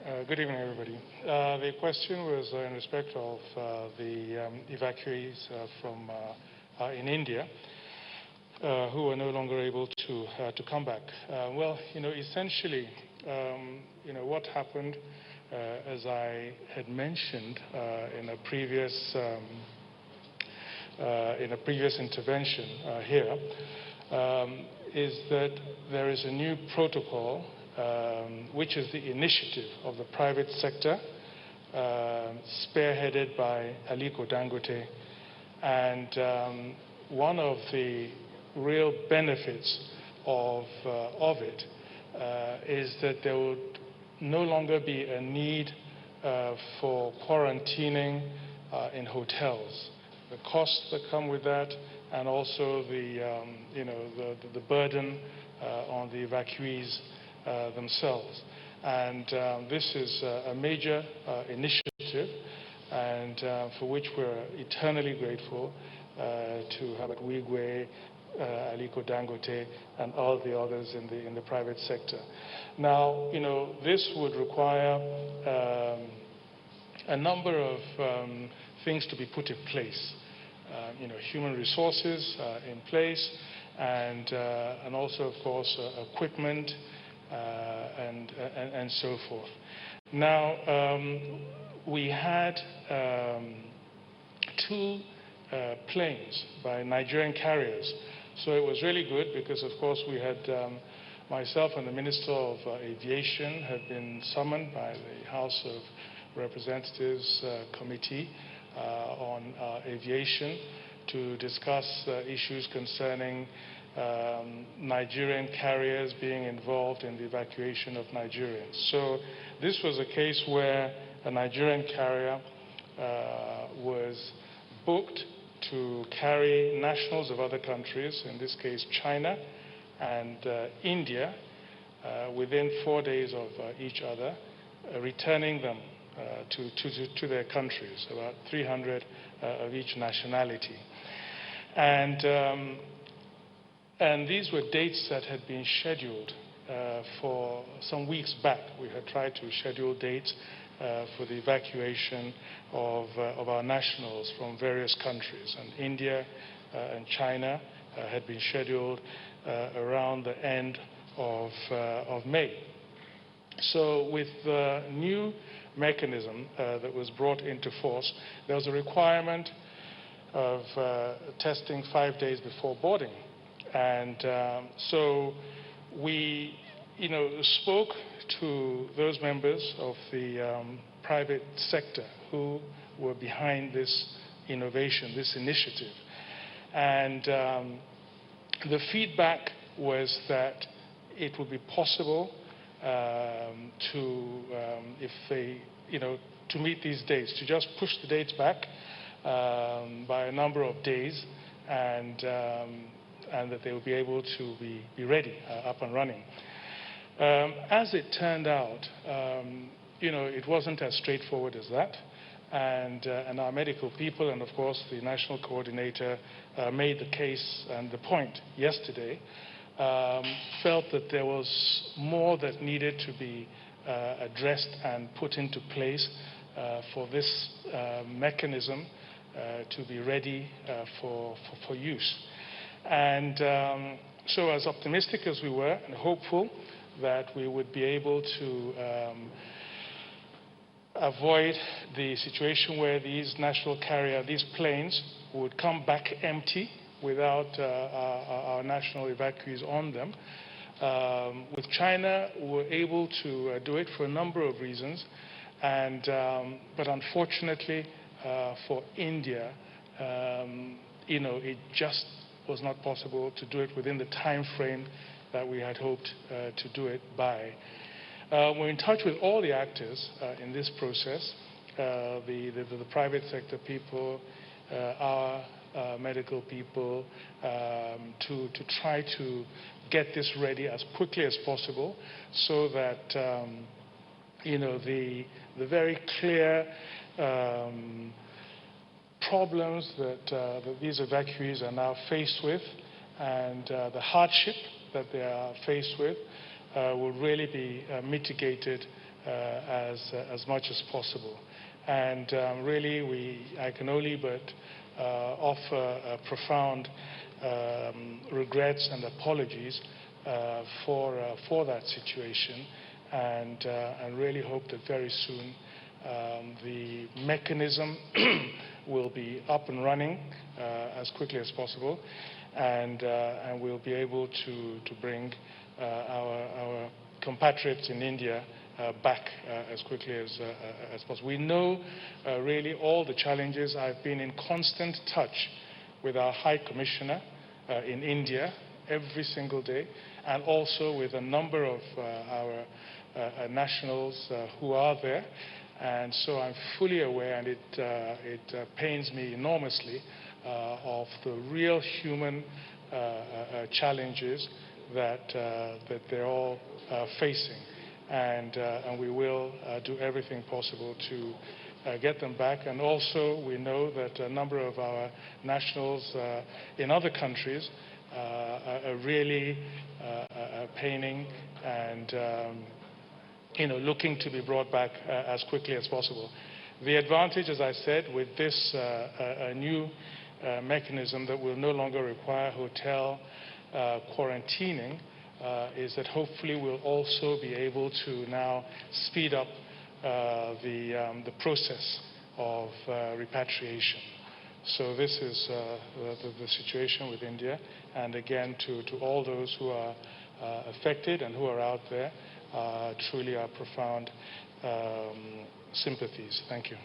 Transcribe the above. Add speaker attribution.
Speaker 1: Good evening, everybody. The question was in respect of the evacuees from in India who are no longer able to come back. Well, essentially, what happened, as I had mentioned in a previous intervention here, is that there is a new protocol which is the initiative of the private sector, spearheaded by Aliko Dangote. And one of the real benefits of it is that there would no longer be a need for quarantining in hotels. The costs that come with that, and also the burden on the evacuees themselves. And this is a major initiative, and for which we're eternally grateful to Herbert Wigwe, Aliko Dangote, and all the others in the private sector. Now, this would require a number of things to be put in place. Human resources in place, and also, of course, equipment and so forth. Now, we had two planes by Nigerian carriers, so it was really good because, of course, we had myself and the Minister of Aviation had been summoned by the House of Representatives Committee on Aviation to discuss issues concerning Nigerian carriers being involved in the evacuation of Nigerians. So this was a case where a Nigerian carrier was booked to carry nationals of other countries, in this case China and India, within 4 days of each other, returning them to their countries, about 300 of each nationality. And these were dates that had been scheduled for some weeks back. We had tried to schedule dates for the evacuation of our nationals from various countries. And India and China had been scheduled around the end of May. So with the new mechanism that was brought into force, there was a requirement of testing 5 days before boarding. And so we, spoke to those members of the private sector who were behind this innovation, this initiative. And the feedback was that it would be possible to meet these dates, to just push the dates back by a number of days, and that they would be able to be ready, up and running. As it turned out, it wasn't as straightforward as that. And our medical people, and of course the national coordinator, made the case and the point yesterday, felt that there was more that needed to be addressed and put into place for this mechanism to be ready for use. And so as optimistic as we were and hopeful that we would be able to avoid the situation where these national carrier, these planes, would come back empty without our national evacuees on them. With China, we were able to do it for a number of reasons, and but unfortunately for India, it just was not possible to do it within the time frame that we had hoped to do it by. We're in touch with all the actors in this process, the private sector people, our medical people, to try to get this ready as quickly as possible, so that the very clear problems that these evacuees are now faced with, and the hardship that they are faced with, will really be mitigated as much as possible. And really, I can only but offer profound regrets and apologies for that situation, and really hope that very soon the mechanism will be up and running as quickly as possible, and we'll be able to bring our compatriots in India back as quickly as possible. We know really all the challenges. I've been in constant touch with our High Commissioner in India every single day, and also with a number of our nationals who are there. And so I'm fully aware, and it pains me enormously, of the real human challenges that they're all facing. And we will do everything possible to get them back. And also, we know that a number of our nationals in other countries are really paining and looking to be brought back as quickly as possible. The advantage, as I said, with this new mechanism that will no longer require hotel quarantining is that hopefully we'll also be able to now speed up the process of repatriation. So this is the situation with India. And again, to all those who are affected and who are out there, truly our profound sympathies. Thank you.